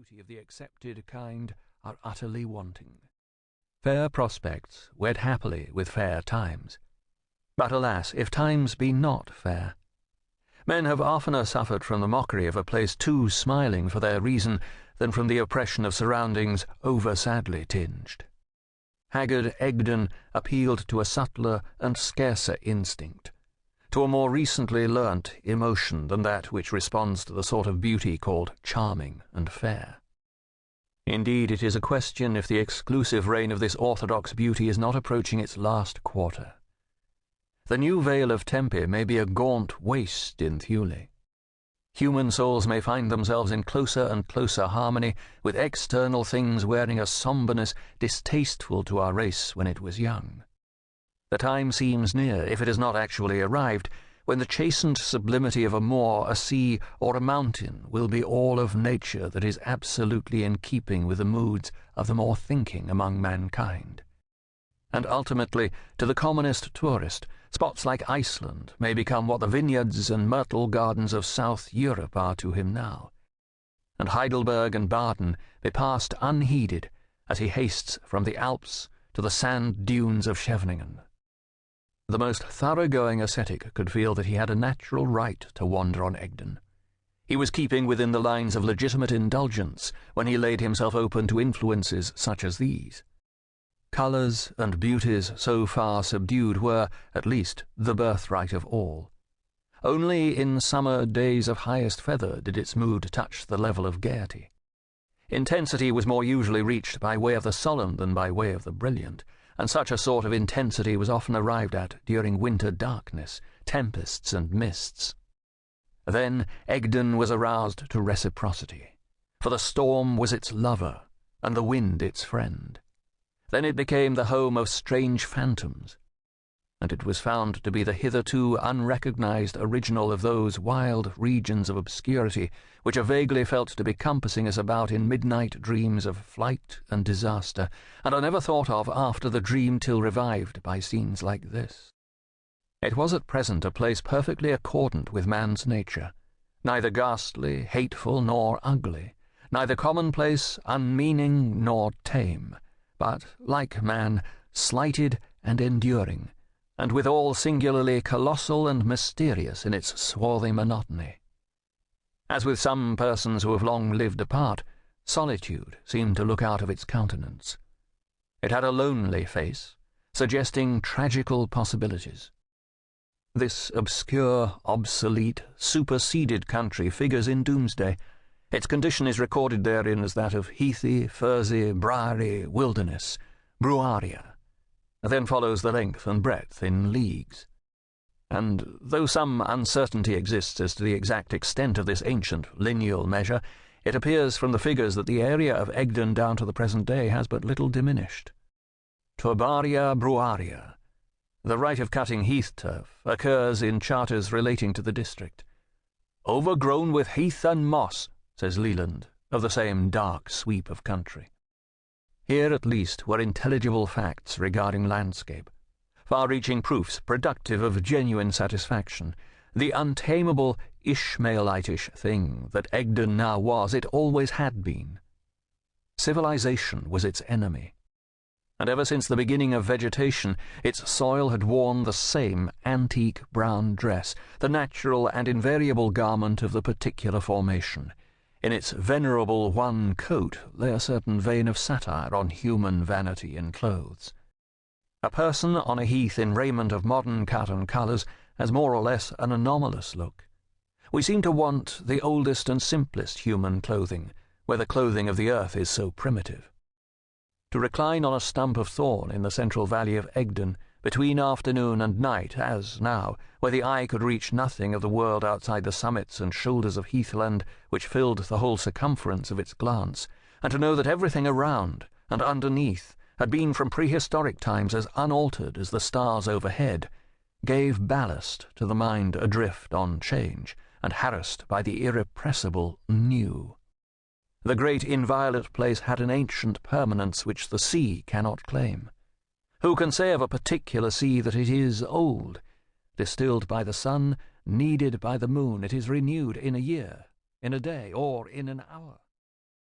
beauty of the accepted kind are utterly wanting. Fair prospects wed happily with fair times. But alas, if times be not fair! Men have oftener suffered from the mockery of a place too smiling for their reason than from the oppression of surroundings over-sadly tinged. Haggard Egdon appealed to a subtler and scarcer instinct, to a more recently learnt emotion than that which responds to the sort of beauty called charming and fair. Indeed, it is a question if the exclusive reign of this orthodox beauty is not approaching its last quarter. The new Vale of Tempe may be a gaunt waste in Thule. Human souls may find themselves in closer and closer harmony with external things wearing a sombreness distasteful to our race when it was young. The time seems near, if it has not actually arrived, when the chastened sublimity of a moor, a sea, or a mountain will be all of nature that is absolutely in keeping with the moods of the more thinking among mankind. And ultimately, to the commonest tourist, spots like Iceland may become what the vineyards and myrtle gardens of South Europe are to him now, and Heidelberg and Baden be passed unheeded as he hastes from the Alps to the sand dunes of Scheveningen. The most thoroughgoing ascetic could feel that he had a natural right to wander on Egdon. He was keeping within the lines of legitimate indulgence when he laid himself open to influences such as these. Colours and beauties so far subdued were, at least, the birthright of all. Only in summer days of highest feather did its mood touch the level of gaiety. Intensity was more usually reached by way of the solemn than by way of the brilliant, and such a sort of intensity was often arrived at during winter darkness, tempests and mists. Then Egdon was aroused to reciprocity, for the storm was its lover, and the wind its friend. Then it became the home of strange phantoms, and it was found to be the hitherto unrecognized original of those wild regions of obscurity which are vaguely felt to be compassing us about in midnight dreams of flight and disaster, and are never thought of after the dream till revived by scenes like this. It was at present a place perfectly accordant with man's nature, neither ghastly, hateful, nor ugly, neither commonplace, unmeaning, nor tame, but, like man, slighted and enduring, and withal singularly colossal and mysterious in its swarthy monotony. As with some persons who have long lived apart, solitude seemed to look out of its countenance. It had a lonely face, suggesting tragical possibilities. This obscure, obsolete, superseded country figures in Doomsday. Its condition is recorded therein as that of heathy, furzy, briery wilderness, bruaria. Then follows the length and breadth in leagues. And though some uncertainty exists as to the exact extent of this ancient lineal measure, it appears from the figures that the area of Egdon down to the present day has but little diminished. Turbaria bruaria. The right of cutting heath turf occurs in charters relating to the district. Overgrown with heath and moss, says Leland, of the same dark sweep of country. Here at least were intelligible facts regarding landscape, far-reaching proofs productive of genuine satisfaction. The untamable Ishmaelitish thing that Egdon now was, it always had been. Civilization was its enemy, and ever since the beginning of vegetation its soil had worn the same antique brown dress, the natural and invariable garment of the particular formation. In its venerable one coat lay a certain vein of satire on human vanity in clothes. A person on a heath in raiment of modern cut and colours has more or less an anomalous look. We seem to want the oldest and simplest human clothing, where the clothing of the earth is so primitive. To recline on a stump of thorn in the central valley of Egdon, between afternoon and night, as now, where the eye could reach nothing of the world outside the summits and shoulders of heathland which filled the whole circumference of its glance, and to know that everything around and underneath had been from prehistoric times as unaltered as the stars overhead, gave ballast to the mind adrift on change and harassed by the irrepressible new. The great inviolate place had an ancient permanence which the sea cannot claim. Who can say of a particular sea that it is old? Distilled by the sun, kneaded by the moon, it is renewed in a year, in a day, or in an hour.